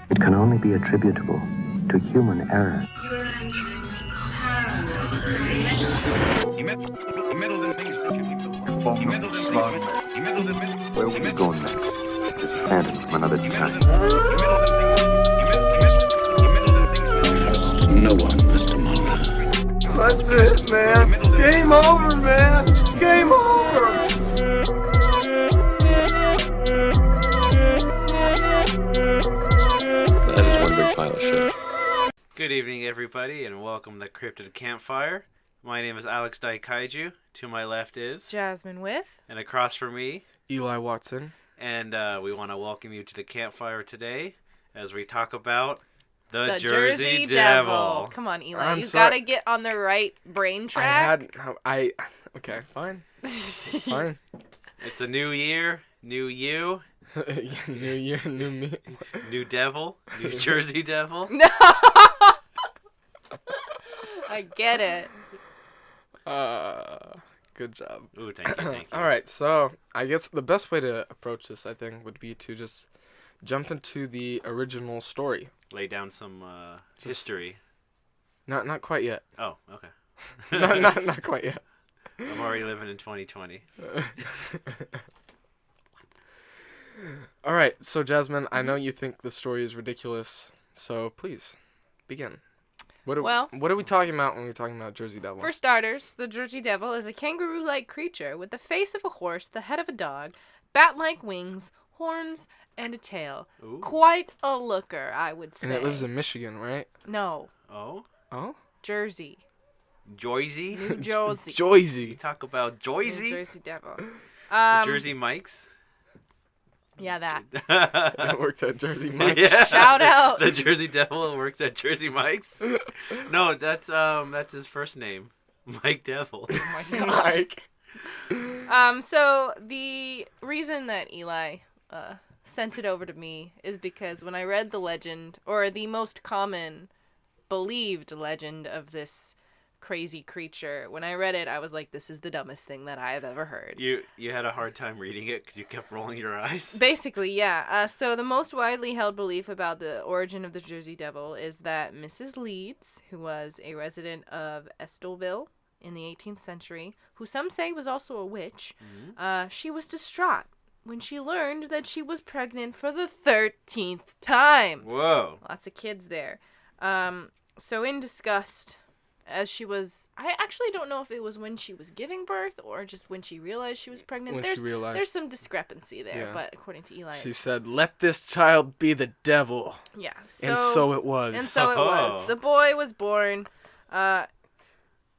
It can only be attributable to human error. You're entering paranormal. He meddled in things that you Where will we go next? This phantom from another time. No one but tomorrow. That's it, man. Game over, man. Game over. That is one big pile of shit. Good evening, everybody, and welcome to Cryptid Campfire. My name is Alex Daikaiju. To my left is Jasmine with. And across from me, Eli Watson. And we want to welcome you to the campfire today as we talk about the Jersey Devil. Come on, Eli. You gotta get on the right brain track. Okay, fine. Fine. It's a new year, new you. New year, new me. New devil. New Jersey Devil. No! I get it. Good job. Ooh, thank you, thank you. Alright, so I guess the best way to approach this, I think, would be to just jump into the original story. Lay down some history. Not quite yet. Oh, okay. not quite yet. I'm already living in 2020. Alright, so Jasmine, I know you think the story is ridiculous, so please, begin. What are we talking about when we're talking about Jersey Devil? For starters, the Jersey Devil is a kangaroo-like creature with the face of a horse, the head of a dog, bat-like wings, horns, and a tail. Ooh. Quite a looker, I would say. And it lives in Michigan, right? No. Oh? Oh? Jersey. Jersey? New Jersey. Jersey. We talk about Jersey? Jersey Devil. The Jersey Mikes? Yeah, that. That worked at Jersey Mike's. Yeah. Shout out. The Jersey Devil works at Jersey Mike's. No, that's his first name, Mike Devil. Oh my God. Mike. So the reason that Eli sent it over to me is because when I read the legend, or the most common believed legend of this crazy creature, when I read it, I was like, this is the dumbest thing that I have ever heard. You had a hard time reading it because you kept rolling your eyes? Basically, yeah. So the most widely held belief about the origin of the Jersey Devil is that Mrs. Leeds, who was a resident of Estelville in the 18th century, who some say was also a witch, she was distraught when she learned that she was pregnant for the 13th time. Whoa. Lots of kids there. So in disgust, as she was, I actually don't know if it was when she was giving birth or just when she realized she was pregnant. There's some discrepancy there, but according to Eli, she said, "Let this child be the devil." Yeah. And so it was. And so it was. The boy was born.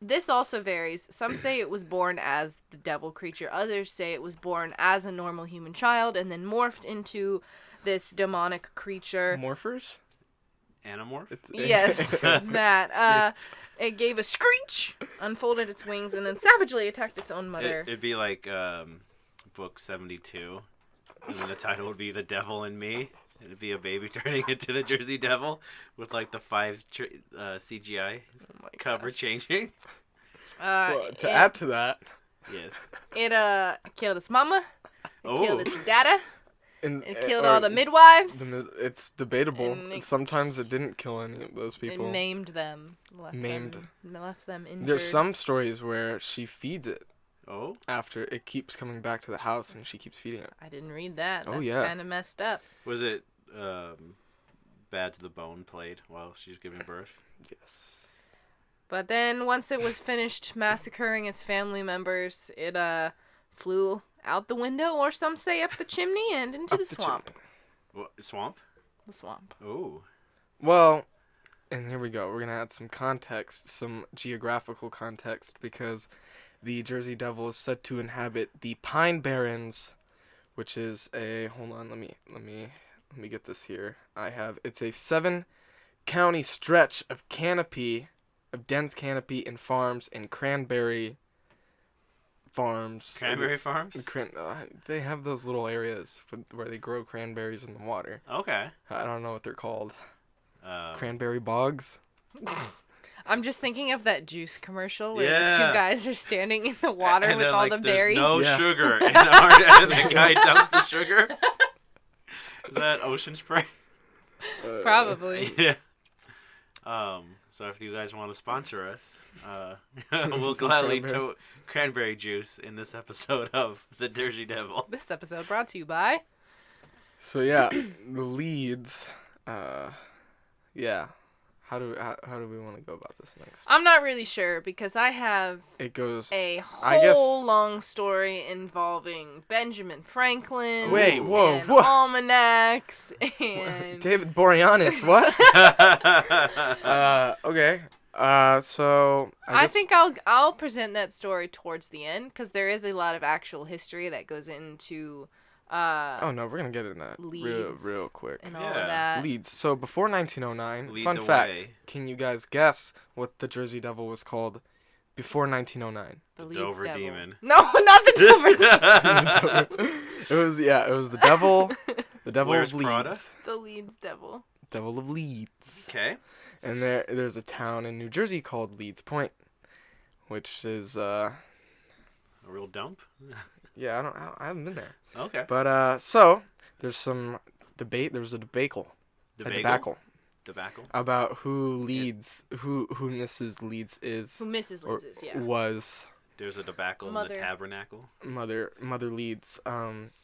This also varies. Some say it was born as the devil creature. Others say it was born as a normal human child and then morphed into this demonic creature. Morphers? Animorph? Yes, that. It gave a screech, unfolded its wings, and then savagely attacked its own mother. It'd be like book 72, and then the title would be The Devil in Me. It'd be a baby turning into the Jersey Devil with like the 5 CGI cover changing. To add to that, yes, it killed its mama. It killed its dada. It killed all the midwives. It's debatable. Sometimes it didn't kill any of those people. It maimed them. Left them injured. There's some stories where she feeds it. Oh? After it keeps coming back to the house and she keeps feeding it. I didn't read that. Oh, That's yeah. kind of messed up. Was it bad to the bone played while she was giving birth? Yes. But then once it was finished massacring its family members, it flew out the window, or some say up the chimney and into the swamp. What, swamp? The swamp. Ooh. Well, and here we go. We're going to add some context, some geographical context, because the Jersey Devil is said to inhabit the Pine Barrens, which is hold on, let me get this here. It's a 7-county stretch of dense canopy and farms and cranberry farms. Cranberry farms? They have those little areas where they grow cranberries in the water. Okay. I don't know what they're called. Cranberry bogs? I'm just thinking of that juice commercial where the two guys are standing in the water with all the berries. No sugar. And the guy dumps the sugar. Is that ocean spray? Probably. Yeah. So if you guys want to sponsor us, we'll gladly cranberries. tote cranberry juice in this episode of The Jersey Devil. This episode brought to you by. So yeah, the leads. Yeah. How do we want to go about this next? I'm not really sure because I have It goes. a I guess- whole long story involving Benjamin Franklin. Wait, whoa, and whoa. almanacs and. David Boreanaz, what? Okay. So I guess- think I'll present that story towards the end because there is a lot of actual history that goes into Oh no, we're gonna get into that Leads real quick. and all Yeah. of that. Leads. So before 1909, Lead fun the fact. way. Can you guys guess what the Jersey Devil was called before 1909? The The Leeds Dover Devil. Demon. No, not the Dover Demon. It was the devil, the devil Where's of Leeds, Prada? The Leeds Devil. devil of Leeds. Okay. And there's a town in New Jersey called Leeds Point, which is A real dump? yeah, I haven't been there. Okay. But so there's some debate. There's a debacle. A debacle Debacle? about who Leeds, who Mrs. Leeds is, Who Mrs. or Leeds is, yeah. was There's a debacle in Mother. the tabernacle. Mother Leeds.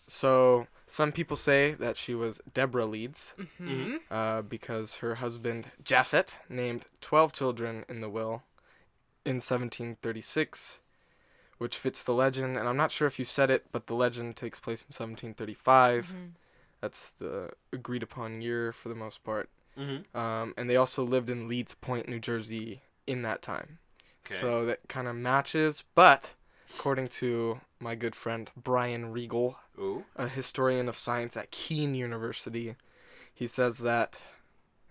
So some people say that she was Deborah Leeds, Mm-hmm. because her husband Japhet named 12 children in the will in 1736, which fits the legend. And I'm not sure if you said it, but the legend takes place in 1735. Mm-hmm. That's the agreed upon year for the most part. Mm-hmm. And they also lived in Leeds Point, New Jersey in that time. Okay. So that kind of matches. But according to my good friend Brian Regal, Ooh. a historian of science at Keene University, he says that,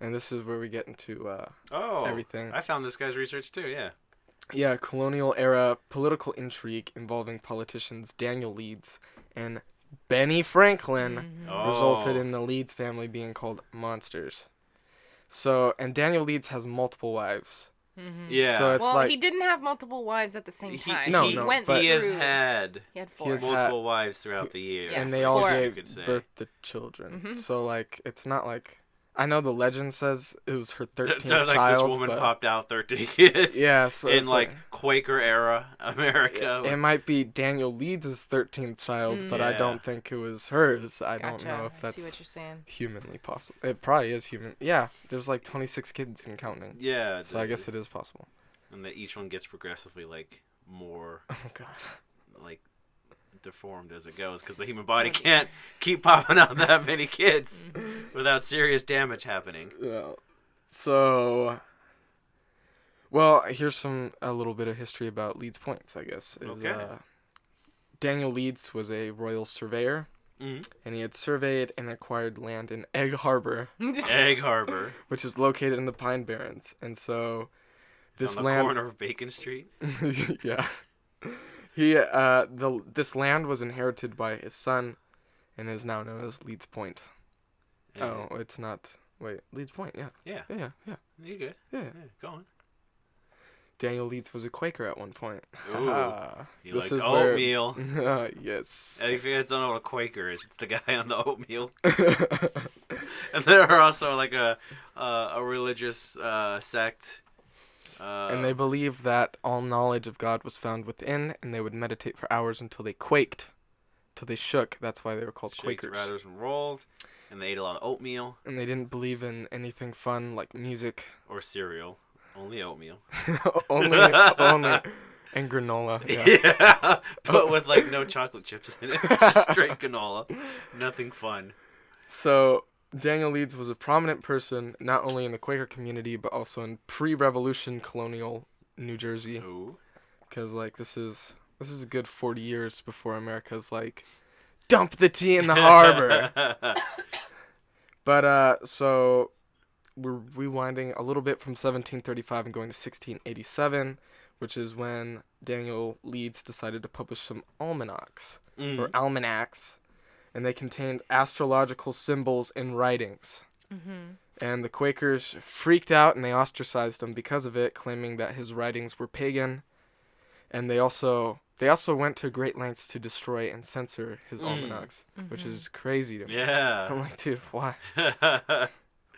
and this is where we get into Oh. everything. I found this guy's research too, yeah. Yeah, colonial era political intrigue involving politicians Daniel Leeds and Benny Franklin Mm-hmm. Oh. resulted in the Leeds family being called monsters. So, and Daniel Leeds has multiple wives. Mm-hmm. Yeah. So it's Well, like he didn't have multiple wives at the same He- time. No, he no, went but- He has through. had He had He four. has- multiple wives throughout the years. Yeah. and they all Four. You gave could say. birth to children. Mhm. So like it's not like I know the legend says it was her 13th Like child, this woman but popped out 13 kids. yeah, so In it's like Quaker era America. it might be Daniel Leeds' 13th child, but I Yeah. don't think it was hers. I don't Gotcha. know if I see what that's you're saying. humanly possible. It probably is human. Yeah, there's like 26 kids and counting. Yeah. So I guess it is possible. And that each one gets progressively like more Oh god. like deformed as it goes because the human body can't keep popping out that many kids Mm-hmm. without serious damage happening. Yeah. So well, here's a little bit of history about Leeds Points, I guess. Okay. Daniel Leeds was a royal surveyor, Mhm. and he had surveyed and acquired land in Egg Harbor, Egg Harbor. which is located in the Pine Barrens. And so this on the land corner of Bacon Street. yeah. This land was inherited by his son and is now known as Leeds Point. Yeah. Oh, it's not. Wait, Leeds Point, yeah. Yeah. Yeah. You good? Yeah. Yeah. Go on. Daniel Leeds was a Quaker at one point. Ooh. Ah, You this like is where- oatmeal. Yes. And if you guys don't know what a Quaker is, it's the guy on the oatmeal. And they're also like a religious sect. And they believed that all knowledge of God was found within, and they would meditate for hours until they quaked, till they shook. That's why they were called shaked, Quakers. ratters, and rolled, and they ate a lot of oatmeal And they didn't believe in anything fun like music. or cereal. Only oatmeal. only, and granola. Yeah. Yeah, but with like no chocolate chips in it. Straight canola. Nothing fun. So Daniel Leeds was a prominent person not only in the Quaker community but also in pre-revolution colonial New Jersey, Ooh. because like this is a good 40 years before America's like dump the tea in the harbor. But so we're rewinding a little bit from 1735 and going to 1687, which is when Daniel Leeds decided to publish some almanacs or almanacs, and they contained astrological symbols and writings. Mm-hmm. And the Quakers freaked out and they ostracized him because of it, claiming that his writings were pagan. And they also went to great lengths to destroy and censor his almanacs, which is crazy to me. Yeah. I'm like, dude, why?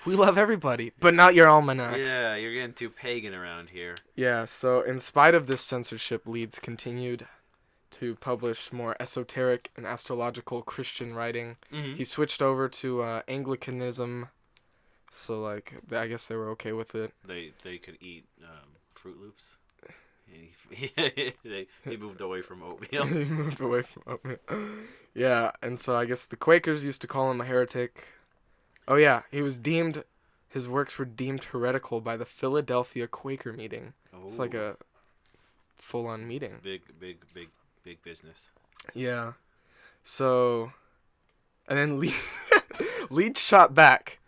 We love everybody, but not your almanacs. Yeah, you're getting too pagan around here. Yeah, so in spite of this censorship, Leeds continued to publish more esoteric and astrological Christian writing. Mm-hmm. He switched over to Anglicanism, so like I guess they were okay with it. They could eat Fruit Loops. He moved away from oatmeal. He moved away from oatmeal. Yeah, and so I guess the Quakers used to call him a heretic. Oh yeah, his works were deemed heretical by the Philadelphia Quaker meeting. Oh. It's like a full-on meeting. Big business. Yeah. So, and then Leeds shot back.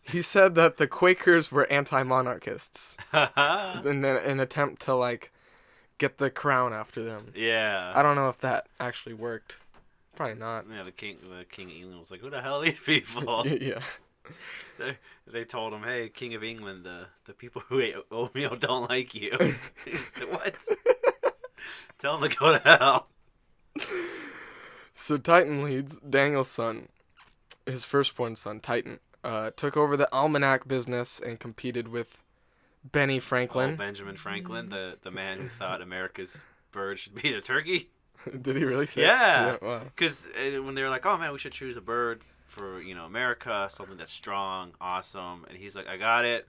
He said that the Quakers were anti-monarchists in an attempt to like get the crown after them. Yeah. I don't know if that actually worked. Probably not. Yeah, the king of England was like, "Who the hell are these people?" Yeah. They told him, "Hey, King of England, the people who ate oatmeal don't like you." He said, "What?" Tell them to go to hell. So Titan Leeds, Daniel's son, his firstborn son, Titan, took over the almanac business and competed with Benny Franklin. Oh, Benjamin Franklin, the man who thought America's bird should be the turkey. Did he really say? Yeah. Wow. Because when they were like, "Oh man, we should choose a bird for America, something that's strong, awesome," and he's like, "I got it.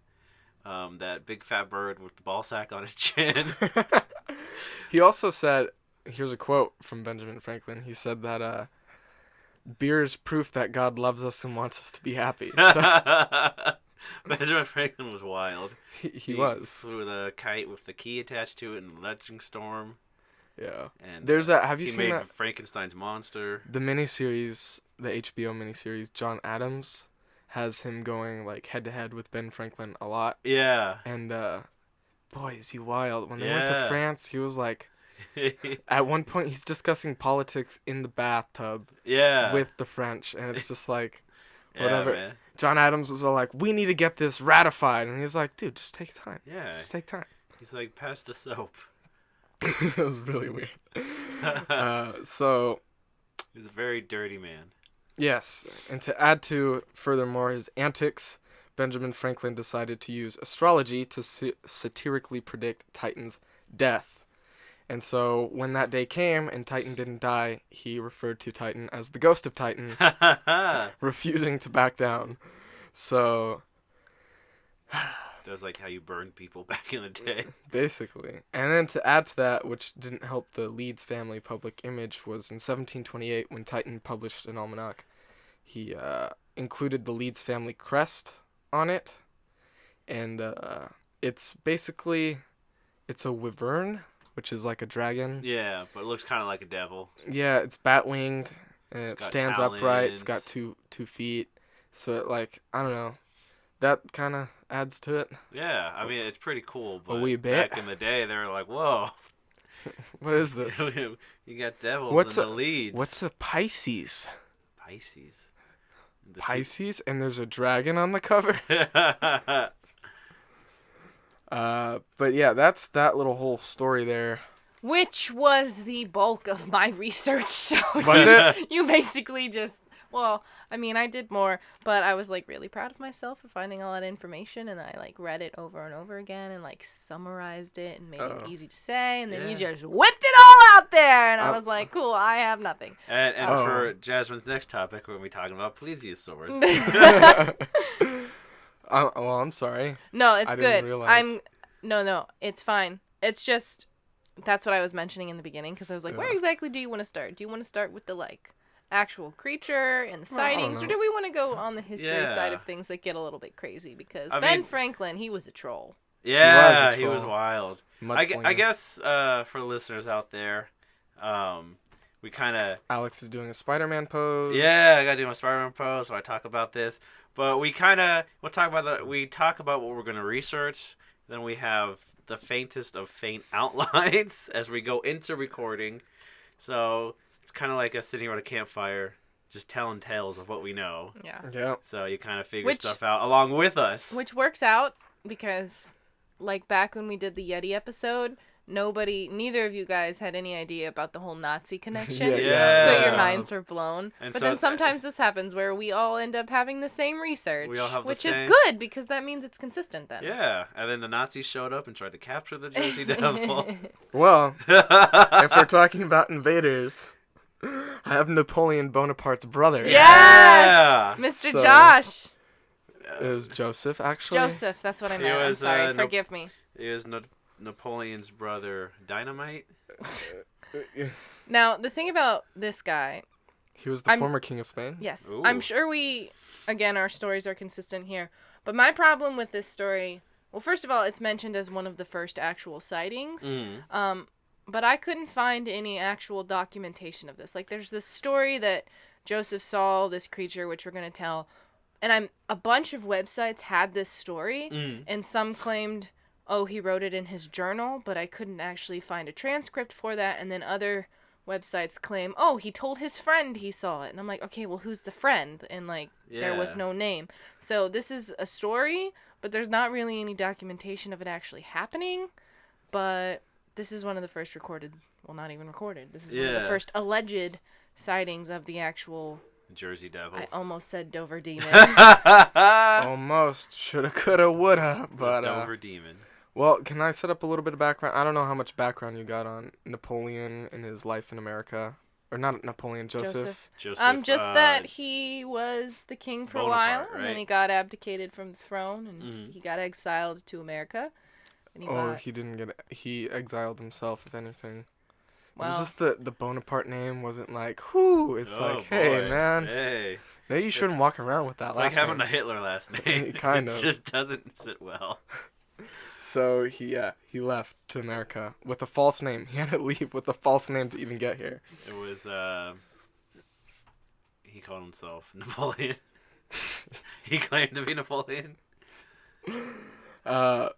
That big fat bird with the ball sack on his chin." He also said, here's a quote from Benjamin Franklin. He said that beer is proof that God loves us and wants us to be happy. So, Benjamin Franklin was wild. he was. Flew with a kite with the key attached to it in a legend storm. Yeah. And There's have you he seen made that? Frankenstein's monster. The miniseries, the HBO miniseries, John Adams has him going like head to head with Ben Franklin a lot. Yeah. And boy, is he wild. When they went to Yeah. France, he was like, at one point he's discussing politics in the bathtub Yeah. with the French, and it's just like, Yeah, whatever. man. John Adams was all like, we need to get this ratified, and he's like, dude, just take time. Yeah. Just take time. He's like, pass the soap. It was really weird. So, He's a very dirty man. yes, and to add to furthermore his antics, Benjamin Franklin decided to use astrology to satirically predict Titan's death. And so when that day came and Titan didn't die, he referred to Titan as the ghost of Titan, refusing to back down. So That was like how you burned people back in the day. basically. And then to add to that, which didn't help the Leeds family public image, was in 1728 when Titan published an almanac. He included the Leeds family crest on it, and it's a wyvern, which is like a dragon. Yeah, but it looks kind of like a devil. Yeah, it's bat-winged, and it got stands upright. It's talons. got two feet, so it, like, I don't know, that kind of adds to it. Yeah, I mean, it's pretty cool, but wee bit. back in the day, they were like, whoa. What is this? You got devils What's in the leads. What's a Pisces? Pisces? The Pisces, and there's a dragon on the cover. But yeah, that's that little whole story there. Which was the bulk of my research. So Was it? You basically just, well, I mean, I did more, but I was like really proud of myself for finding all that information, and I like read it over and over again and like summarized it and made it easy to say, and then you Yeah. just whipped it all out there, and I was like, cool, I have nothing. And Oh. for Jasmine's next topic, we're going to be talking about plesiosaurs. Well, I'm sorry. No, it's I good. didn't realize. No, it's fine. It's just that's what I was mentioning in the beginning because I was like, where Yeah. exactly do you want to start? Do you want to start with the like actual creature and the Well, I don't sightings, or know. do we want to go on the history side Yeah. of things that get a little bit crazy? Because I Ben mean- Franklin, he was a troll. Yeah, He he was was a troll. wild. I Mudslinger. guess for listeners out there, we kind of... Alex is doing a Spider-Man pose. Yeah, I got to do my Spider-Man pose where I talk about this. But we kind of... we talk about what we're going to research. Then we have the faintest of faint outlines as we go into recording. So it's kind of like us sitting around a campfire just telling tales of what we know. Yeah. Yeah. So you kind of figure Which- stuff out along with us. Which works out because, like back when we did the Yeti episode, neither of you guys had any idea about the whole Nazi connection. Yeah. So your minds were blown. And but so- then sometimes this happens where we all end up having the same research, We all have the which same- is good because that means it's consistent then. Yeah, and then the Nazis showed up and tried to capture the Jersey Devil. Well, if we're talking about invaders, I have Napoleon Bonaparte's brother. Yes! Yeah! Mr. So- Josh! It was Joseph, actually. Joseph, that's what I He meant. I'm was, sorry. Nap- Forgive me. He was Napoleon's brother, Dynamite. Now, the thing about this guy, He was the I'm- former king of Spain. yes, Ooh. I'm sure again, our stories are consistent here. But my problem with this story, well, first of all, it's mentioned as one of the first actual sightings. Mm. But I couldn't find any actual documentation of this. Like, there's this story that Joseph saw this creature, which we're going to tell. And a bunch of websites had this story, and some claimed, oh, he wrote it in his journal, but I couldn't actually find a transcript for that. And then other websites claim, oh, he told his friend he saw it. And I'm like, okay, well, who's the friend? And, like, there was Yeah. no name. So this is a story, but there's not really any documentation of it actually happening. But this is one of the first recorded, well, not even recorded. This is one of the Yeah. first alleged sightings of the actual, Jersey Devil. I almost said Dover Demon. Almost. Shoulda, coulda, woulda. But, Dover Demon. well, can I set up a little bit of background? I don't know how much background you got on Napoleon and his life in America. Or not Napoleon, Joseph. Joseph. Just that he was the king for a while, Bonaparte, and then right? he got abdicated from the throne, and Mhm. he got exiled to America. And he Oh, bought, he didn't get. He exiled himself, if anything. It was well, just the Bonaparte name wasn't like, whoo. It's Oh, like, hey, boy. man, Hey. maybe you shouldn't walk around with that It's last like having name. a Hitler last name. Kind It of. just doesn't sit well. So he left to America with a false name. He had to leave with a false name to even get here. It was, he called himself Napoleon. He claimed to be Napoleon. But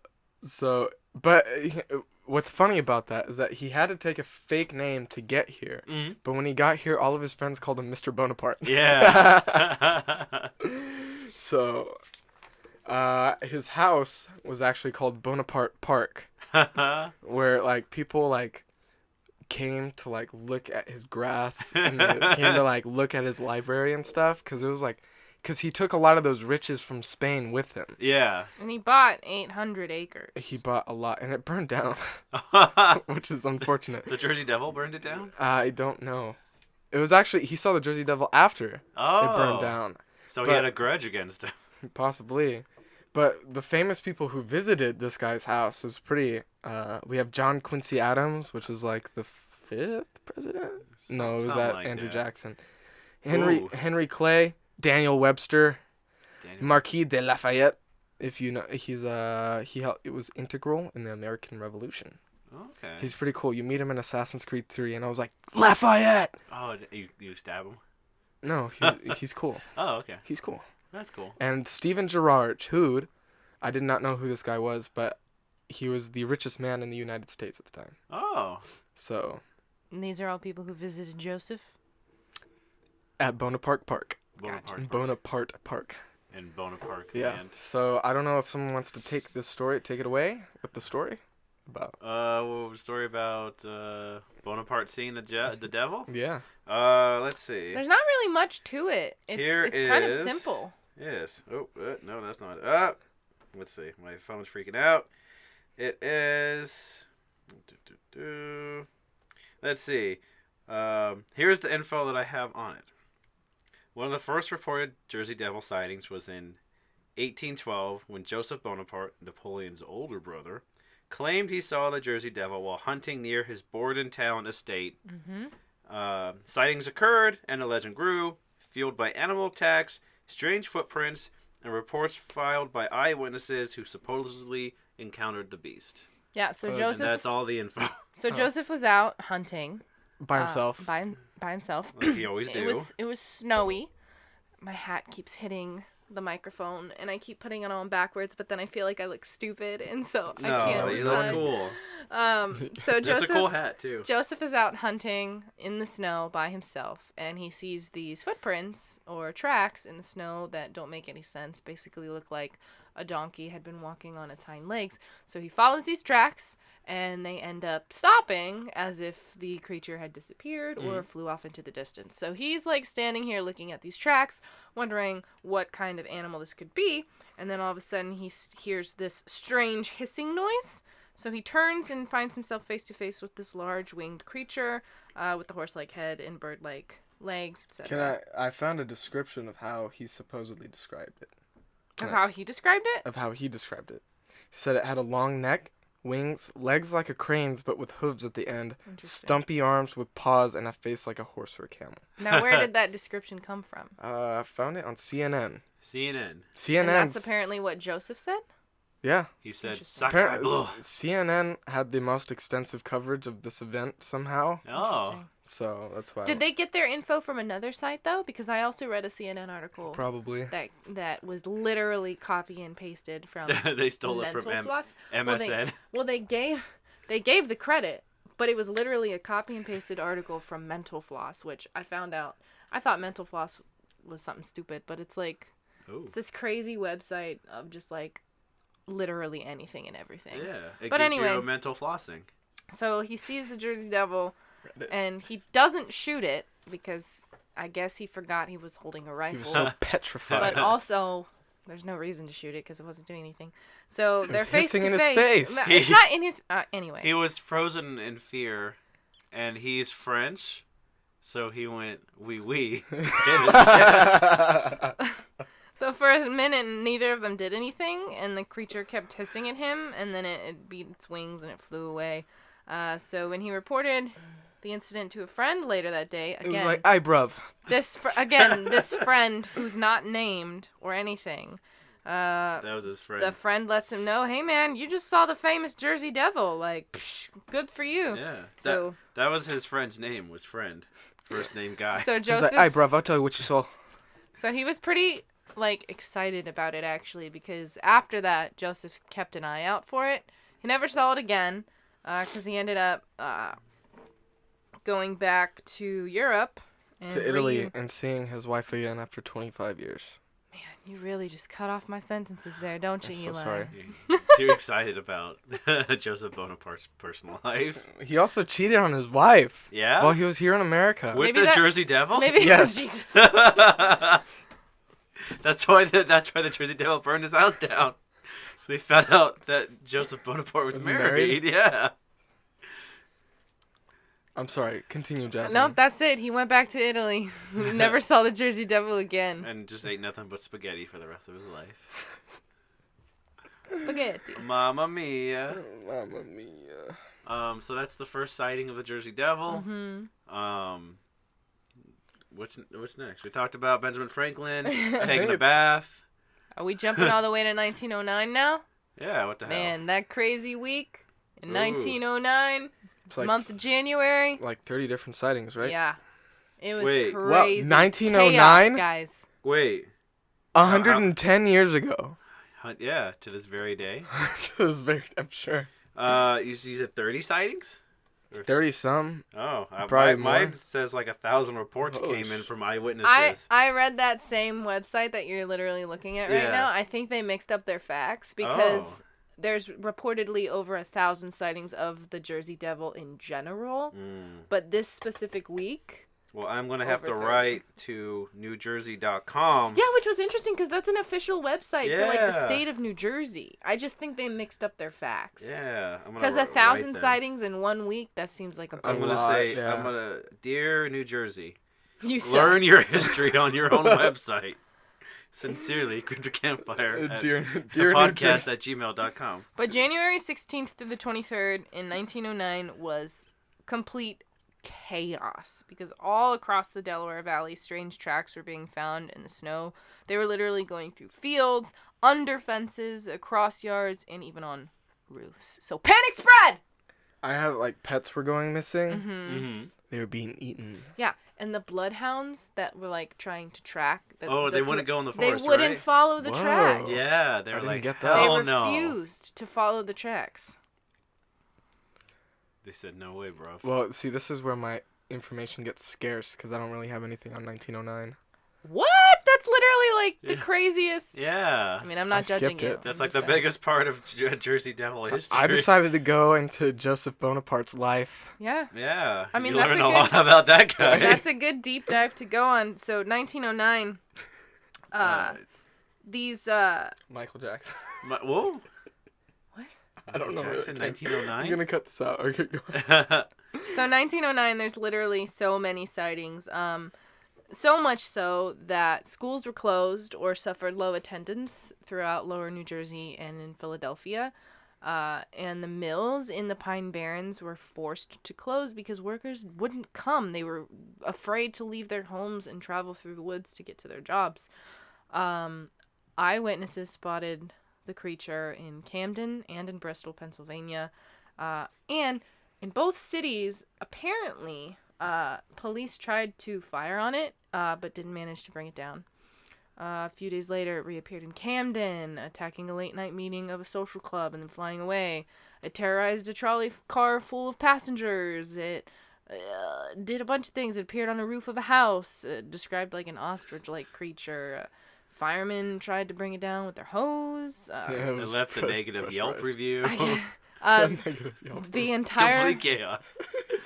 what's funny about that is that he had to take a fake name to get here. Mm-hmm. But when he got here, all of his friends called him Mr. Bonaparte. Yeah. So, his house was actually called Bonaparte Park, where like people like came to like look at his grass and they came to like look at his library and stuff, because it was like, because he took a lot of those riches from Spain with him. Yeah. and he bought 800 acres. He bought a lot, and it burned down, which is unfortunate. The Jersey Devil burned it down? I don't know. It was actually, he saw the Jersey Devil after Oh. it burned down. So he But- had a grudge against him. Possibly. But the famous people who visited this guy's house was pretty, we have John Quincy Adams, which is like the 5th president? No, it was Something that like Andrew that. Jackson. Ooh. Henry Clay, Daniel Webster, Daniel. Marquis de Lafayette. If you know, it was integral in the American Revolution. Okay. He's pretty cool. You meet him in Assassin's Creed 3, and I was like, Lafayette! Oh, you stab him? No, he's cool. Oh, okay. He's cool. That's cool. And Stephen Gerrard, I did not know who this guy was, but he was the richest man in the United States at the time. Oh. So, And these are all people who visited Joseph. at Bonaparte Park. Bonaparte. Bonaparte Park. And Bonaparte Yeah. Command. So, I don't know if someone wants to take it away with the story about. Well, a story about Bonaparte seeing the devil? Yeah. Let's see. There's not really much to it. It's kind of is- simple. Yes. Oh, no, that's not it. Let's see. My phone's freaking out. It is. Let's see. Here's the info that I have on it. One of the first reported Jersey Devil sightings was in 1812 when Joseph Bonaparte, Napoleon's older brother, claimed he saw the Jersey Devil while hunting near his Bordentown estate. Mm-hmm. Sightings occurred and the legend grew, fueled by animal attacks, strange footprints, and reports filed by eyewitnesses who supposedly encountered the beast. Yeah, so And Joseph. And that's all the info. So Joseph was out hunting By himself. By himself. Like he always do. It was snowy. My hat keeps hitting the microphone, and I keep putting it on backwards, but then I feel like I look stupid, and so I can't you decide. look cool. So That's Joseph. a cool hat too. Joseph is out hunting in the snow by himself, and he sees these footprints or tracks in the snow that don't make any sense. Basically, look like a donkey had been walking on its hind legs. So he follows these tracks, and they end up stopping as if the creature had disappeared or flew off into the distance. So he's like standing here looking at these tracks, wondering what kind of animal this could be. And then all of a sudden he hears this strange hissing noise. So he turns and finds himself face to face with this large winged creature with the horse-like head and bird-like legs, etc. I found a description of how he supposedly described it. Of how he described it? Of how he described it. He said it had a long neck, wings, legs like a crane's but with hooves at the end, stumpy arms with paws, and a face like a horse or a camel. Now, where did that description come from? I found it on CNN. CNN. And that's apparently what Joseph said? Yeah. He said, "Sacre bleu." CNN had the most extensive coverage of this event somehow. Oh. So that's why. Did they get their info from another site, though? Because I also read a CNN article. Probably. That was literally copy and pasted from They stole it from MSN. Well, they gave the credit, but it was literally a copy and pasted article from Mental Floss, which I found out. I thought Mental Floss was something stupid, but it's like it's this crazy website of just like literally anything and everything. Yeah, but gives anyway, you a mental flossing. So he sees the Jersey Devil, and he doesn't shoot it because I guess he forgot he was holding a rifle. He was so petrified. But also, there's no reason to shoot it because it wasn't doing anything. So they're face to hissing in his face. It's not in his. Anyway. He was frozen in fear, and he's French, so he went wee wee. So for a minute, neither of them did anything, and the creature kept hissing at him, and then it beat its wings and it flew away. So when he reported the incident to a friend later that day, again, it was like, "Aye, bruv." This friend who's not named or anything. That was his friend. The friend lets him know, "Hey man, you just saw the famous Jersey Devil. Like, psh, good for you." Yeah. So that was his friend's name. Was friend, first name guy. So Joseph. He was like, "Aye, bruv, I'll tell you what you saw." So he was pretty excited about it actually, because after that Joseph kept an eye out for it. He never saw it again because he ended up going back to Europe and to Italy and seeing his wife again after 25 years. Man, you really just cut off my sentences there, don't you, I'm so Eli? sorry. Too excited about Joseph Bonaparte's personal life. He also cheated on his wife. Yeah? While he was here in America. With the Jersey Devil? Maybe Yes. Jesus. That's why the Jersey Devil burned his house down. So they found out that Joseph Bonaparte was married. Yeah. I'm sorry. Continue, Jasmine. Nope, that's it. He went back to Italy. Never saw the Jersey Devil again. And just ate nothing but spaghetti for the rest of his life. Spaghetti. Mamma mia. Mamma mia. So that's the first sighting of the Jersey Devil. Mm-hmm. What's next? We talked about Benjamin Franklin taking a bath. Are we jumping all the way to 1909 now? Yeah, what the hell? Man, that crazy week in 1909, It's like month of January. Like 30 different sightings, right? Yeah. It was Wait, crazy. 1909? Chaos, guys. Wait. 110 years ago. Yeah, to this very day. I'm sure. You said 30 sightings? 30 some. Oh, Probably mine more. says like 1,000 reports Oh, came in from eyewitnesses. I read that same website that you're literally looking at right Yeah. now. I think they mixed up their facts because there's reportedly over 1,000 sightings of the Jersey Devil in general. But this specific week... Well, I'm going to have to over 30. write to newjersey.com. Yeah, which was interesting because that's an official website for like the Yeah. state of New Jersey. I just think they mixed up their facts. Yeah. Because 1,000 sightings in 1 week, that seems like a I'm big going to lot, say, yeah. Dear New Jersey, You suck. learn your history on your own website. Sincerely, Cryptid Campfire at Dear podcast at gmail.com. But January 16th through the 23rd in 1909 was complete chaos because all across the Delaware Valley, strange tracks were being found in the snow. They were literally going through fields, under fences, across yards, and even on roofs. So panic spread! I have, like, pets were going missing. Mm-hmm. They were being eaten. Yeah, and the bloodhounds that were, like, trying to track... They wouldn't go in the forest, They wouldn't right? follow the Whoa. tracks. Yeah, they I were didn't like, get that. They hell no. refused to follow the tracks. They said, no way, bro. Well, see, this is where my information gets scarce because I don't really have anything on 1909. What? That's literally like the craziest. Yeah. I mean, I'm not judging skipped you. it. That's I'm like the just saying. biggest part of Jersey Devil history. I decided to go into Joseph Bonaparte's life. Yeah. Yeah. I mean, you that's learn a a good- lot about that guy. That's a good deep dive to go on. So 1909. These Michael Jackson. Whoa. I don't know. Jackson, I'm 1909. gonna cut this out. Okay, go. So 1909, there's literally so many sightings. So much so that schools were closed or suffered low attendance throughout lower New Jersey and in Philadelphia. And the mills in the Pine Barrens were forced to close because workers wouldn't come. They were afraid to leave their homes and travel through the woods to get to their jobs. Eyewitnesses spotted the creature in Camden and in Bristol, Pennsylvania. And in both cities, apparently, police tried to fire on it, but didn't manage to bring it down. A few days later, it reappeared in Camden, attacking a late-night meeting of a social club and then flying away. It terrorized a trolley car full of passengers. It did a bunch of things. It appeared on the roof of a house, described like an ostrich-like creature. Firemen tried to bring it down with their hose. They left a negative Yelp review. The entire Complete chaos.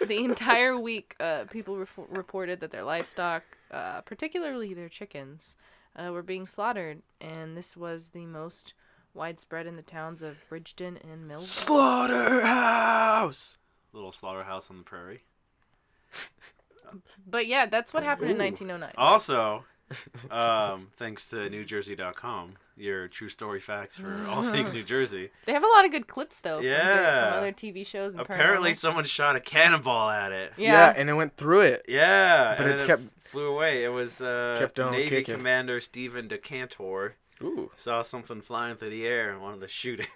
The entire week, people reported that their livestock, particularly their chickens, were being slaughtered, and this was the most widespread in the towns of Bridgeton and Millville. Slaughterhouse. Little slaughterhouse on the prairie. But yeah, that's what happened in 1909. Also, thanks to NewJersey.com, your true story facts for all things New Jersey. They have a lot of good clips though. Yeah. From other TV shows. And Apparently, paranormal. someone shot a cannonball at it. Yeah, and it went through it. Yeah, But and it then kept flew away. It was kept on Navy kicking. Commander Stephen DeCantor Ooh. saw something flying through the air and wanted to shoot it.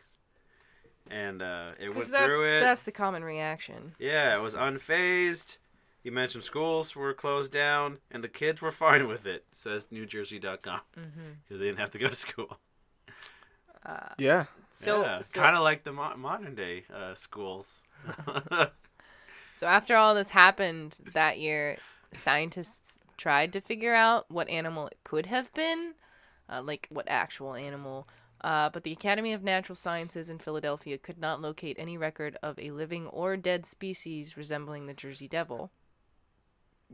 And it 'Cause went through it. That's the common reaction. Yeah, it was unfazed. You mentioned schools were closed down, and the kids were fine with it, says NewJersey.com. Because they didn't have to go to school. Yeah. So kind of like the modern day schools. So after all this happened that year, scientists tried to figure out what animal it could have been, like what actual animal. But the Academy of Natural Sciences in Philadelphia could not locate any record of a living or dead species resembling the Jersey Devil.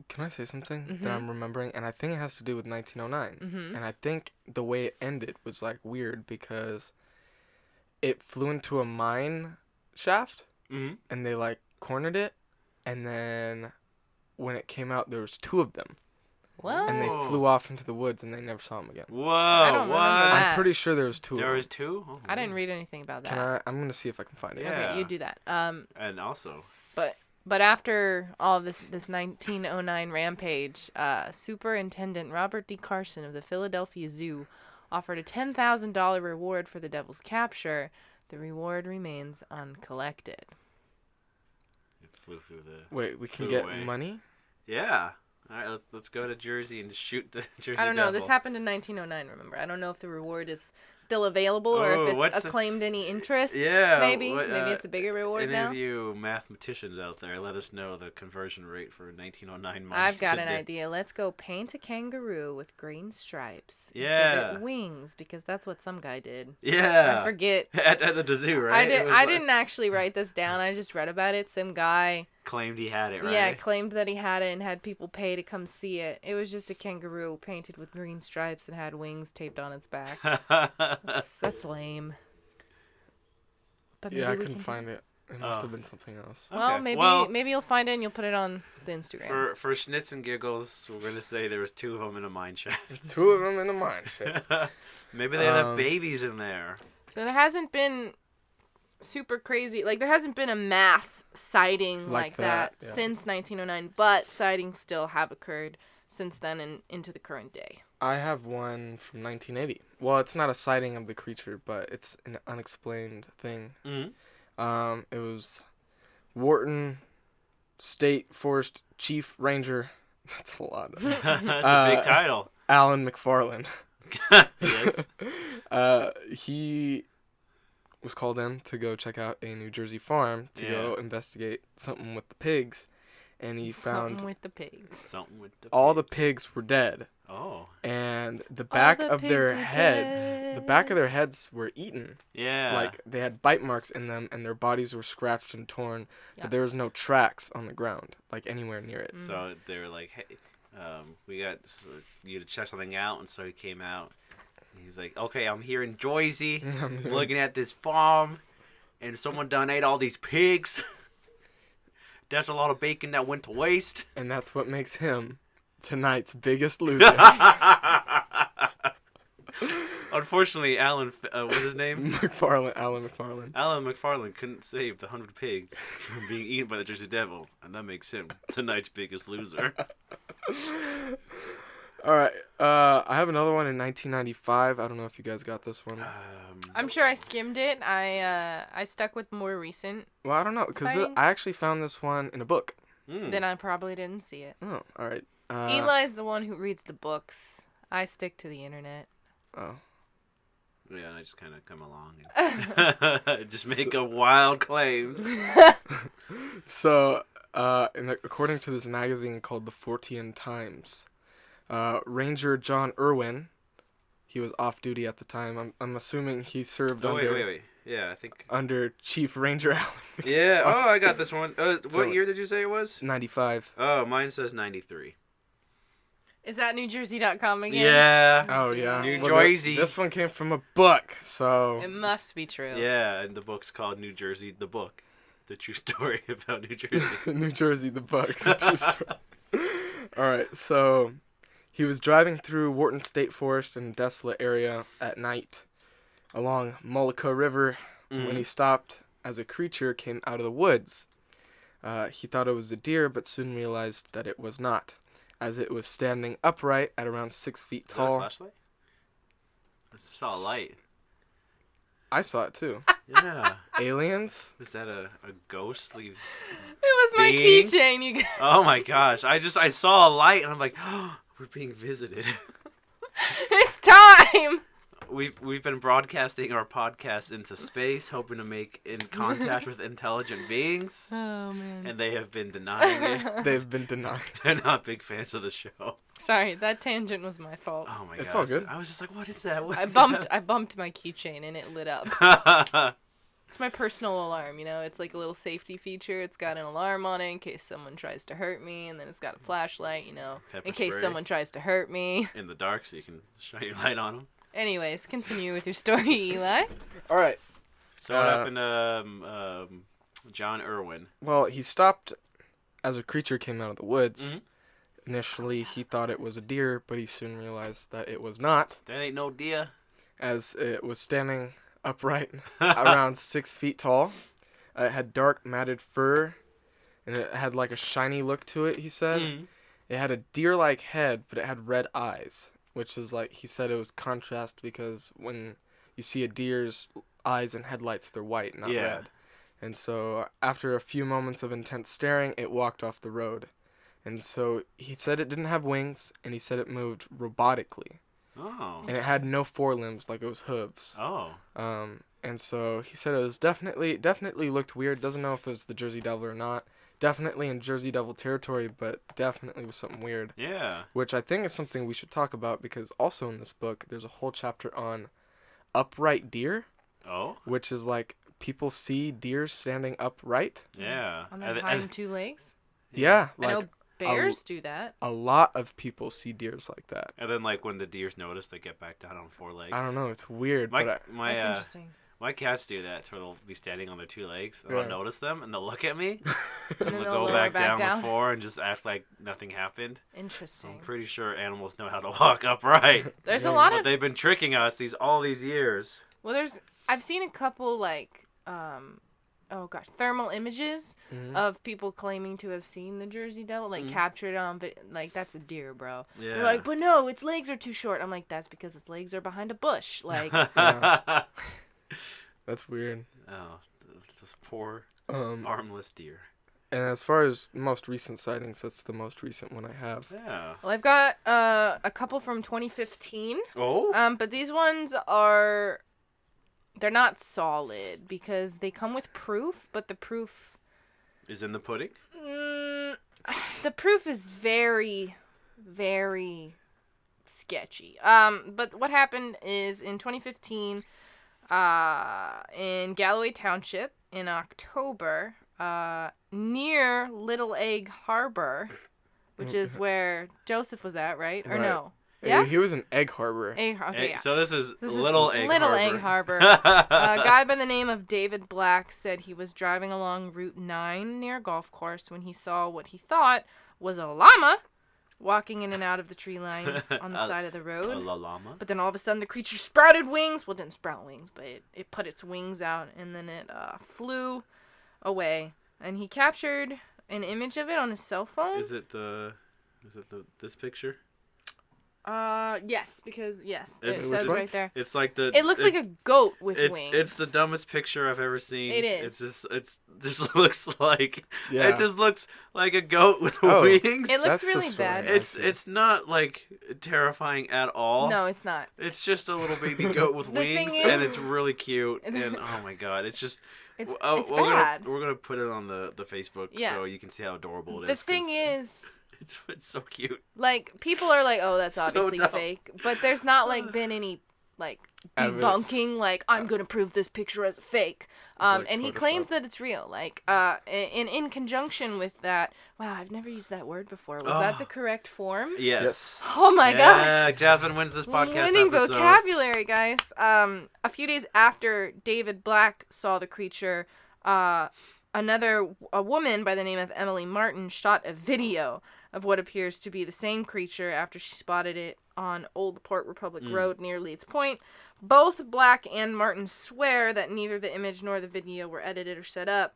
Can I say something that I'm remembering? And I think it has to do with 1909. And I think the way it ended was like weird because it flew into a mine shaft and they like cornered it. And then when it came out, there was 2 of them. What? And they flew off into the woods and they never saw them again. Whoa, I don't what? remember that. I'm pretty sure there was 2 There of was them. 2? Oh, I didn't read anything about that. Can I? I'm gonna see if I can find it. Yeah. Okay, you do that. And also... But after all this 1909 rampage, Superintendent Robert D. Carson of the Philadelphia Zoo offered a $10,000 reward for the devil's capture. The reward remains uncollected. It flew through the... Wait, we can Flew get away. money? Yeah. All right, let's go to Jersey and shoot the Jersey I don't know. Devil. This happened in 1909, remember. I don't know if the reward is still available or if what's it's acclaimed any interest. Yeah, Maybe. what, Maybe it's a bigger reward Any now. of you mathematicians out there, let us know the conversion rate for 1909 money. I've got an today. idea. Let's go paint a kangaroo with green stripes. Yeah. Give it wings because that's what some guy did. Yeah. I forget. At the zoo, right? I didn't actually write this down. I just read about it. Some guy, Claimed he had it, right? yeah, claimed that he had it and had people pay to come see it. It was just a kangaroo painted with green stripes and had wings taped on its back. That's lame. But Yeah, I maybe we couldn't can- find it. It must Oh. have been something else. Well, Okay. maybe you'll find it and you'll put it on the Instagram. For schnitz and giggles, we're gonna say there was 2 of them in a mine shaft. 2 of them in a mine shaft. Maybe they left babies in there. So there hasn't been super crazy, like there hasn't been a mass sighting like that yeah. since 1909, but sightings still have occurred since then and into the current day. I have one from 1980. Well, it's not a sighting of the creature, but it's an unexplained thing. Mm-hmm. It was Wharton State Forest Chief Ranger. That's a lot. That's a big title. Alan McFarland. Yes. He was called in to go check out a New Jersey farm to go investigate something with the pigs. and he Something found with the pigs. Something with the all the pigs. pigs were dead. Oh. And the back the of pigs their were heads, dead. were eaten. Yeah. Like they had bite marks in them, and their bodies were scratched and torn, Yeah. but there was no tracks on the ground, like anywhere near it. So they were like, hey, we got you to check something out, and so he came out. He's like, okay, I'm here in Jersey, looking at this farm, and someone done ate all these pigs. That's a lot of bacon that went to waste. And that's what makes him tonight's biggest loser. Unfortunately, Alan, what's his name? Alan McFarlane. Alan McFarlane couldn't save the 100 pigs from being eaten by the Jersey Devil, and that makes him tonight's biggest loser. All right, I have another one in 1995. I don't know if you guys got this one. I'm sure I skimmed it. I stuck with more recent. Well, I don't know, because Sightings? I actually found this one in a book. Then I probably didn't see it. Oh, all right. Eli's the one who reads the books. I stick to the internet. Oh. Yeah, and I just kind of come along and just make up wild claims. So, according to this magazine called the Fortean Times, Ranger John Irwin, he was off duty at the time. I'm assuming he served Wait. Yeah, I think. under Chief Ranger Allen. Yeah. Oh, I got this one. What year did you say it was? 95. Oh, mine says 93. Is that NewJersey.com again? Yeah. Oh yeah. New Well, Jersey. This one came from a book, so. It must be true. Yeah, and the book's called New Jersey, the book. The true story about New Jersey. New Jersey, the book. True story. All right, so he was driving through Wharton State Forest in a desolate area at night along Mullica River when he stopped as a creature came out of the woods. He thought it was a deer, but soon realized that it was not, as it was standing upright at around 6 feet Is that a tall. flashlight? I saw a light. I saw it too. Yeah. Aliens? Is that a ghostly? It was my Being? keychain, you guys. Oh my gosh! I saw a light and I'm like, oh, we're being visited. It's time! We've been broadcasting our podcast into space, hoping to make in contact with intelligent beings, Oh, man. and they have been denying it. They've been denied. They're not big fans of the show. Sorry, that tangent was my fault. Oh my It's gosh. all good. I was just like, what is that? What I is bumped my keychain and it lit up. that? It's my personal alarm, you know? It's like a little safety feature. It's got an alarm on it in case someone tries to hurt me, and then it's got a flashlight, you know, Pepper in case spray. someone tries to hurt me. In the dark, so you can shine your light on them. Anyways, continue with your story, Eli. All right. So what happened to John Irwin? Well, he stopped as a creature came out of the woods. Mhm. Initially, he thought it was a deer, but he soon realized that it was not, That ain't no deer. as it was standing upright around 6 feet tall. It had dark matted fur, and it had like a shiny look to it, he said. Mhm. It had a deer-like head, but it had red eyes, which is like, he said it was contrast because when you see a deer's eyes and headlights, they're white, not Yeah. red. And so after a few moments of intense staring, it walked off the road. And so he said it didn't have wings, and he said it moved robotically. Oh. And it had no forelimbs, like it was hooves. Oh. And so he said it was definitely looked weird. Doesn't know if it was the Jersey Devil or not. Definitely in Jersey Devil territory, but definitely was something weird. Yeah. Which I think is something we should talk about, because also in this book, there's a whole chapter on upright deer, Oh. which is like people see deer standing upright. Yeah. On their hind two legs. Yeah, I know like bears do that. a lot of people see deers like that. And then like when the deers notice, they get back down on four legs. I don't know, it's weird, My but That's interesting. my cats do that. Where they'll be standing on their two legs, and Yeah. I'll notice them, and they'll look at me, And and then they'll they'll go lower back back down down. the floor and just act like nothing happened. So Interesting. I'm pretty sure animals know how to walk upright. There's Yeah. a lot But of they've been tricking us all these years. I've seen a couple like thermal images Mhm. of people claiming to have seen the Jersey Devil, like captured on, but like that's a deer, bro. Yeah. They're like, but no, its legs are too short. I'm like, that's because its legs are behind a bush. Like, Oh, that's weird. this poor Um, armless deer. and as far as most recent sightings, that's the most recent one I have. Yeah. well, I've got a couple from 2015. Oh. But these ones they're not solid because they come with proof, but the proof Is in the pudding? the proof is very, very sketchy. But what happened is in 2015, in Galloway Township in October, near Little Egg Harbor, which is where Joseph was at, right? Or Right. no? Yeah? He was in Egg Harbor. Okay, yeah. So this is This Little is Egg Little Harbor. Egg Harbor. A guy by the name of David Black said he was driving along Route 9 near a golf course when he saw what he thought was a llama walking in and out of the tree line on the side of the road. A llama? But then all of a sudden the creature sprouted wings. Well, it didn't sprout wings, but it put its wings out and then it flew away. And he captured an image of it on his cell phone. Is it this picture? Yes, because it It's- says right there. It's like the. It looks like a goat with wings. It's the dumbest picture I've ever seen. It is. It just looks like. Yeah. It just looks like a goat with Oh. wings. It looks That's the really story. bad. It's not like terrifying at all. No, it's not. It's just a little baby goat with The wings, thing and is- it's really cute. And oh my god, it's just. It's we're bad. We're gonna put it on the Facebook Yeah. so you can see how adorable it The is. thing 'cause is, it's so cute. like, people are like, oh, that's So obviously dumb. fake. But there's not, like, been any, like, Evidence. debunking, like, I'm going to prove this picture as fake. like And he Photoshop. claims that it's real. Like, in conjunction with that, wow, I've never used that word before. Was that the correct form? Yes. Oh, my Yeah, gosh. Jasmine wins this podcast Winning episode. vocabulary, guys. A few days after David Black saw the creature, a woman by the name of Emily Martin shot a video of what appears to be the same creature after she spotted it on Old Port Republic Road near Leeds Point. Both Black and Martin swear that neither the image nor the video were edited or set up.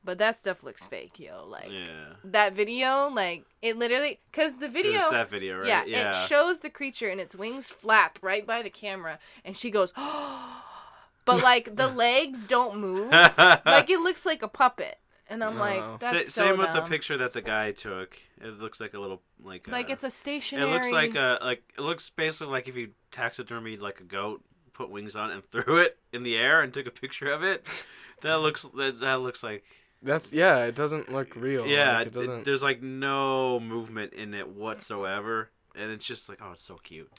But that stuff looks fake, yo. Like, Yeah. that video, like, it literally... Because the video... It's that video, right? Yeah, it shows the creature and its wings flap right by the camera. And she goes, but, like, the legs don't move. Like, it looks like a puppet. And I'm Oh. like, that's so Same with the dumb. picture that the guy took. It looks like a little, like It's a it stationary... looks like it looks basically like if you taxidermied like a goat, put wings on it, and threw it in the air and took a picture of it. That looks like... It doesn't look real. Yeah, Like, it doesn't... there's like no movement in it whatsoever, and it's just like, oh, it's so cute.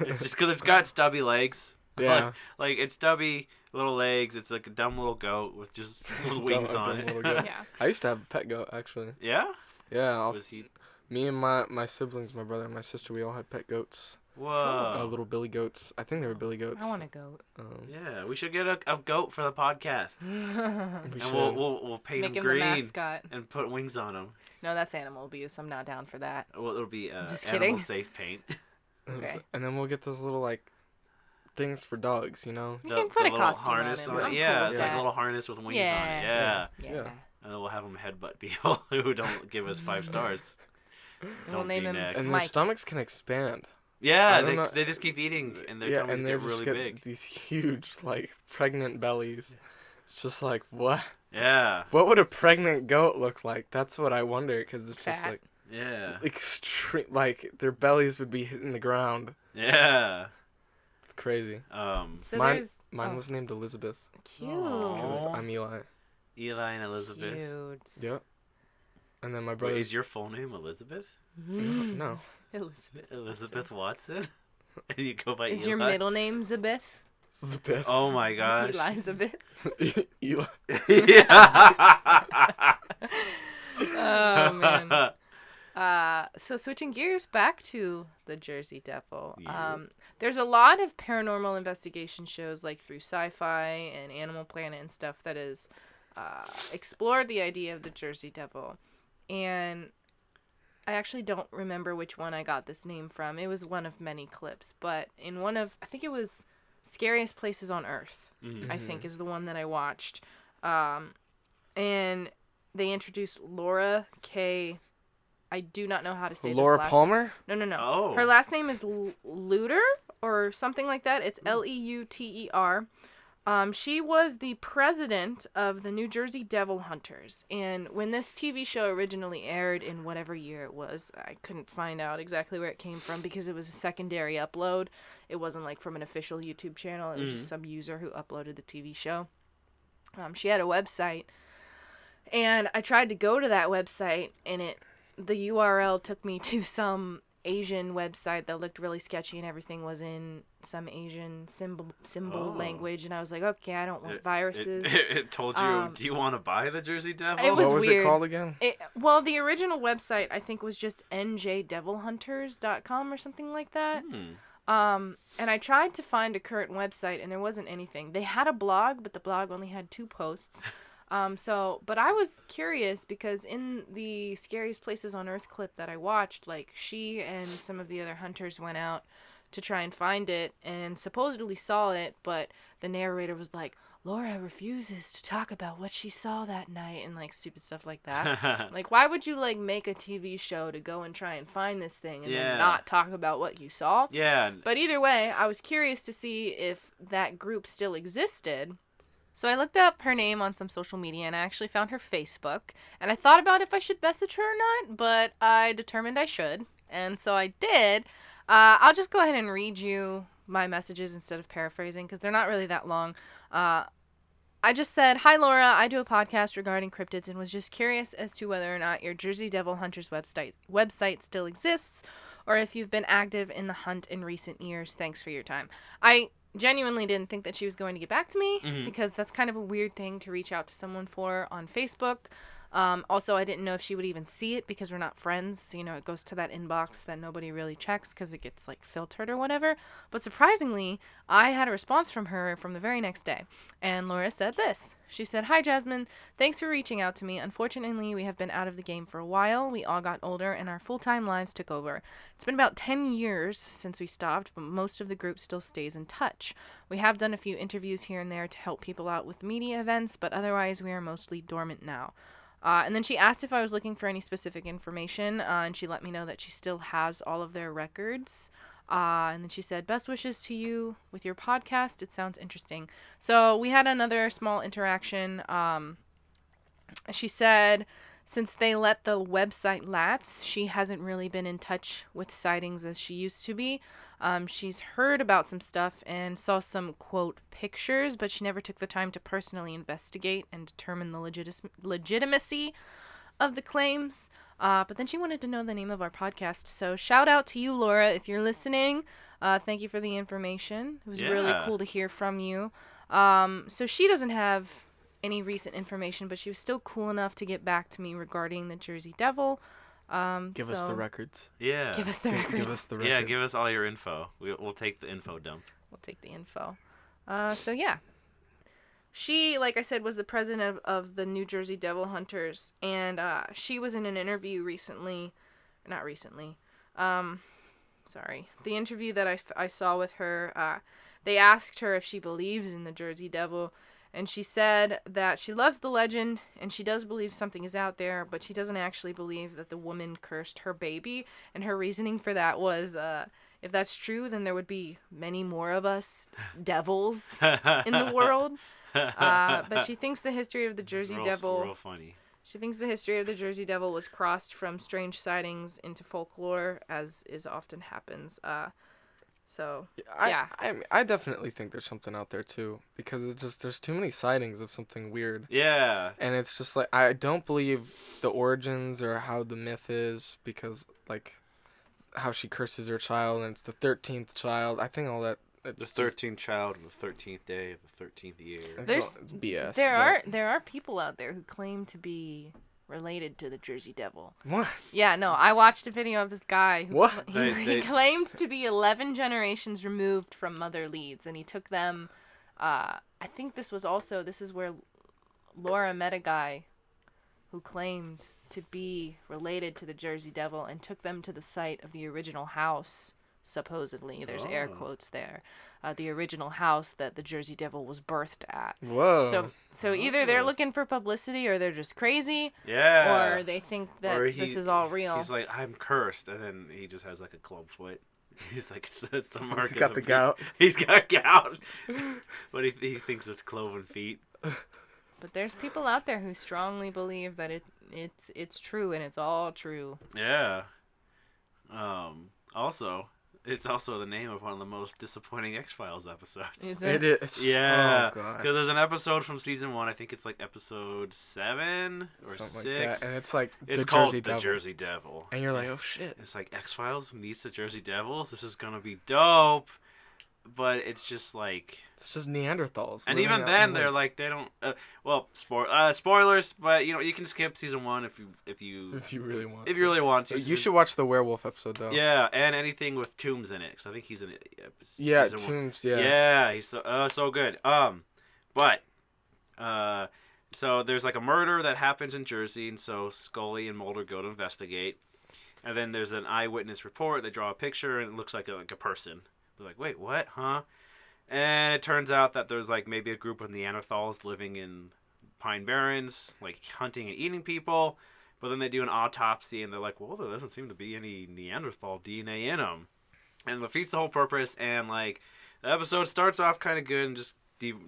It's just because it's got stubby legs. Yeah. Like it's stubby little legs. It's like a dumb little goat with just little wings Dumb on little it. goat. Yeah. I used to have a pet goat, actually. Yeah? Yeah, Was he? me and my siblings, my brother and my sister, we all had pet goats. Whoa. Little billy goats. I think they were billy goats. I want a goat. Yeah, we should get a goat for the podcast, We and should. we'll paint Make him him the green mascot. and put wings on him. No, that's animal abuse. I'm not down for that. Well, it'll be Just animal kidding. safe paint. Okay. And then we'll get those little, like, things for dogs, you know? You can put a little costume harness on him. it. I'm Yeah, cool it's with like that. a little harness with wings on it. Yeah. Yeah. Yeah. And then we'll have them headbutt people who don't give us 5 stars. And we'll Don't name be him next. And their Mike. stomachs can expand. Yeah, I don't know- they just keep eating, and their Yeah, tummies and they get just really get big. these huge, like, pregnant bellies. It's just like, what? Yeah, What would a pregnant goat look like? That's what I wonder, because it's just Fat. like yeah, extreme. Like their bellies would be hitting the ground. yeah. It's crazy. So Mine there's was named Elizabeth cute. because Aw. I'm Eli. Eli and Elizabeth. Cute. Yep. And then my Wait, brother. is your full name Elizabeth? No. Elizabeth. Elizabeth Watson? And you go by Is Eli? your middle name Zabeth? Elizabeth. Oh my gosh. Elizabeth. Eli. Yeah. Oh man. So switching gears back to the Jersey Devil. Yeah. There's a lot of paranormal investigation shows like through Sci-Fi and Animal Planet and stuff that has explored the idea of the Jersey Devil. And I actually don't remember which one I got this name from. It was one of many clips, but in one of, I think it was Scariest Places on Earth, I think is the one that I watched. And they introduced Laura K. I do not know how to say Laura this last Palmer? No. Oh. Her last name is Leuter or something like that. It's Leuter. She was the president of the New Jersey Devil Hunters. And when this TV show originally aired in whatever year it was, I couldn't find out exactly where it came from because it was a secondary upload. It wasn't like from an official YouTube channel. It was just some user who uploaded the TV show. She had a website. And I tried to go to that website and the URL took me to some Asian website that looked really sketchy, and everything was in some Asian symbol language, and I was like, okay, I don't want viruses. It told you, do you want to buy the Jersey Devil? It was What was weird. it called again? Well, the original website I think was just njdevilhunters.com or something like that. And I tried to find a current website, and there wasn't anything. They had a blog, but the blog only had 2 posts. But I was curious because in the Scariest Places on Earth clip that I watched, like, she and some of the other hunters went out to try and find it and supposedly saw it, but the narrator was like, Laura refuses to talk about what she saw that night, and, like, stupid stuff like that. Like, why would you, like, make a TV show to go and try and find this thing and then not talk about what you saw? Yeah. But either way, I was curious to see if that group still existed. So I looked up her name on some social media, and I actually found her Facebook. And I thought about if I should message her or not, but I determined I should. And so I did. I'll just go ahead and read you my messages instead of paraphrasing, because they're not really that long. I just said, "Hi Laura, I do a podcast regarding cryptids and was just curious as to whether or not your Jersey Devil Hunters website still exists, or if you've been active in the hunt in recent years. Thanks for your time." I genuinely didn't think that she was going to get back to me, because that's kind of a weird thing to reach out to someone for on Facebook. Also, I didn't know if she would even see it because we're not friends. You know, it goes to that inbox that nobody really checks because it gets, like, filtered or whatever. But surprisingly, I had a response from her from the very next day. And Laura said this. She said, "Hi, Jasmine. Thanks for reaching out to me. Unfortunately, we have been out of the game for a while. We all got older and our full-time lives took over. It's been about 10 years since we stopped, but most of the group still stays in touch. We have done a few interviews here and there to help people out with media events, but otherwise we are mostly dormant now." And then she asked if I was looking for any specific information, and she let me know that she still has all of their records. And then she said, "Best wishes to you with your podcast. It sounds interesting." So we had another small interaction. She said since they let the website lapse, she hasn't really been in touch with sightings as she used to be. She's heard about some stuff and saw some, quote, pictures, but she never took the time to personally investigate and determine the legitimacy of the claims. But then she wanted to know the name of our podcast. So shout out to you, Laura, if you're listening. Thank you for the information. It was really cool to hear from you. So she doesn't have any recent information, but she was still cool enough to get back to me regarding the Jersey Devil. Give us the records. Yeah. Give us the records. Give us the records. Yeah, give us all your info. We'll take the info dump. We'll take the info. So yeah. She, like I said, was the president of the New Jersey Devil Hunters, and she was in an interview recently. Not recently. Sorry. The interview that I saw with her, they asked her if she believes in the Jersey Devil, and she said that she loves the legend, and she does believe something is out there, but she doesn't actually believe that the woman cursed her baby, and her reasoning for that was, if that's true, then there would be many more of us devils in the world. But she thinks the history of the Jersey Devil... Real funny. She thinks the history of the Jersey Devil was crossed from strange sightings into folklore, as is often happens. I definitely think there's something out there too, because it's just there's too many sightings of something weird. Yeah. And it's just like I don't believe the origins or how the myth is, because like how she curses her child and it's the 13th child. I think all that. It's the 13th child on the 13th day of the 13th year. It's BS. There are people out there who claim to be related to the Jersey Devil. What? Yeah, no, I watched a video of this guy who What? He claimed to be 11 generations removed from Mother Leeds, and he took them. I think this is where Laura met a guy who claimed to be related to the Jersey Devil and took them to the site of the original house. Supposedly, there's air quotes there. The original house that the Jersey Devil was birthed at. Whoa. So either they're looking for publicity, or they're just crazy. Yeah. Or they think that this is all real. He's like, I'm cursed, and then he just has like a club foot. He's like, that's the mark. He's got the gout. He's got gout. But he thinks it's cloven feet. But there's people out there who strongly believe that it's true, and it's all true. Yeah. Also, It's also the name of one of the most disappointing X-Files episodes. Is It it? is. Yeah, Oh god. because there's an episode from season 1. I think it's like episode 7 or Something 6. like that. And it's like It's the called Jersey the Devil. Jersey Devil. And you're like, oh shit. It's like X-Files meets the Jersey Devils. This is gonna be dope. But it's just like, It's just Neanderthals. and living even out then in the they're woods. like they don't. Spoilers, but you can skip season 1 if you If you really want. if you really want to. You should watch the werewolf episode though. Yeah, and anything with Toombs in it, because I think he's in it. Yeah, season 1. Tombs. Yeah. Yeah, he's so good. So there's like a murder that happens in Jersey, and so Scully and Mulder go to investigate, and then there's an eyewitness report. They draw a picture, and it looks like a person. They're like, wait, what? Huh? And it turns out that there's like maybe a group of Neanderthals living in Pine Barrens, like hunting and eating people. But then they do an autopsy, and they're like, well, there doesn't seem to be any Neanderthal DNA in them. And it defeats the whole purpose, and like the episode starts off kind of good and just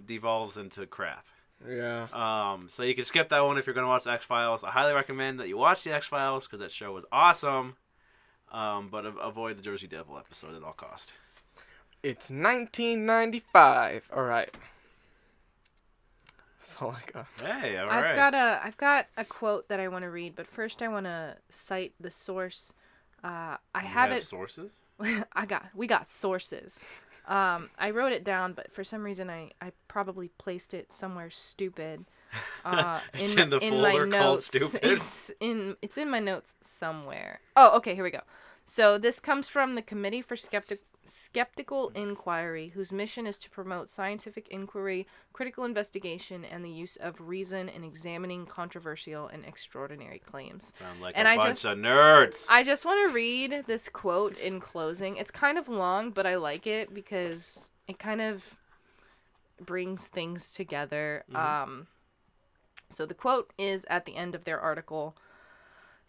devolves into crap. Yeah. So you can skip that one if you're going to watch the X-Files. I highly recommend that you watch the X-Files because that show was awesome. But avoid the Jersey Devil episode at all cost. It's 1995. All right. That's all I got. Hey, all right. I've got a quote that I want to read, but first I want to cite the source. I have it. Sources? We got sources. I wrote it down, but for some reason I probably placed it somewhere stupid. It's in the my folder called notes. stupid. It's in my notes somewhere. Oh, okay, here we go. So this comes from the Committee for Skeptical Inquiry, whose mission is to promote scientific inquiry, critical investigation, and the use of reason in examining controversial and extraordinary claims. Sound like And a I bunch just- of nerds. I just want to read this quote in closing. It's kind of long, but I like it because it kind of brings things together. So the quote is at the end of their article.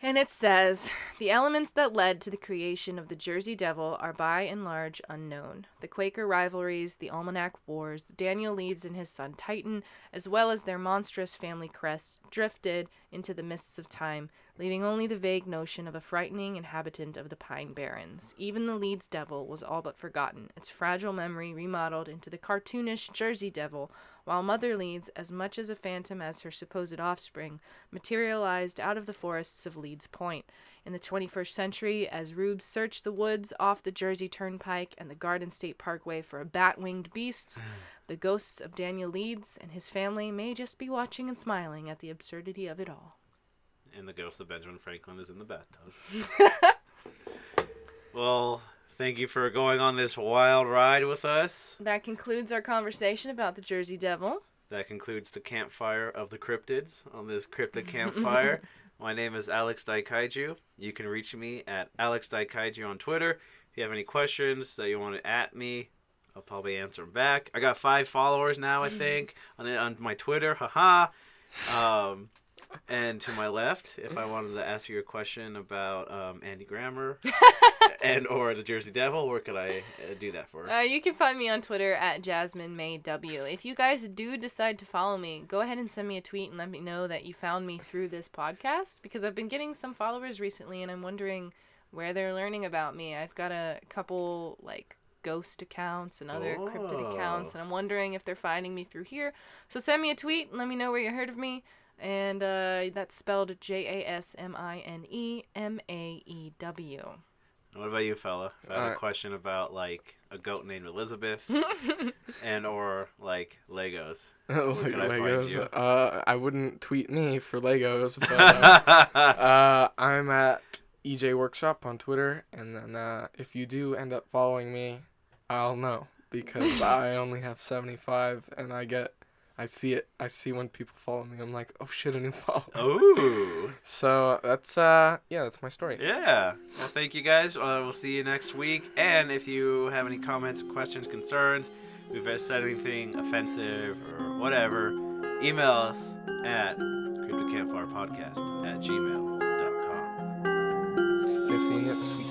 And it says, the elements that led to the creation of the Jersey Devil are by and large unknown. The Quaker rivalries, the Almanac Wars, Daniel Leeds and his son Titan, as well as their monstrous family crest, drifted into the mists of time, leaving only the vague notion of a frightening inhabitant of the Pine Barrens. Even the Leeds Devil was all but forgotten, its fragile memory remodeled into the cartoonish Jersey Devil, while Mother Leeds, as much as a phantom as her supposed offspring, materialized out of the forests of Leeds Point. In the 21st century, as rubes searched the woods off the Jersey Turnpike and the Garden State Parkway for bat-winged beasts, the ghosts of Daniel Leeds and his family may just be watching and smiling at the absurdity of it all. And the ghost of Benjamin Franklin is in the bathtub. Well, thank you for going on this wild ride with us. That concludes our conversation about the Jersey Devil. That concludes the campfire of the cryptids on this Cryptid Campfire. My name is Alex Daikaiju. You can reach me at Alex Daikaiju on Twitter. If you have any questions that you want to at me, I'll probably answer them back. I got 5 followers now, I think, on my Twitter. Haha. And to my left, if I wanted to ask you a question about Andy Grammer and or the Jersey Devil, where could I do that for? You can find me on Twitter at JasmineMayW. If you guys do decide to follow me, go ahead and send me a tweet and let me know that you found me through this podcast, because I've been getting some followers recently and I'm wondering where they're learning about me. I've got a couple like ghost accounts and other cryptid accounts, and I'm wondering if they're finding me through here. So send me a tweet and let me know where you heard of me. And that's spelled JasmineMaeW. What about you, fella? If I have a question about like a goat named Elizabeth and or like Legos. Like can I find you? Legos. I wouldn't tweet me for Legos, but I'm at EJ Workshop on Twitter, and then if you do end up following me, I'll know, because I only have 75, and I see it. I see when people follow me. I'm like, oh shit, a new follower. Ooh. So that's that's my story. Yeah. Well, thank you guys. We'll see you next week. And if you have any comments, questions, concerns, if you've said anything offensive or whatever, email us at cryptidcampfirepodcast@gmail.com. Kissing it sweet.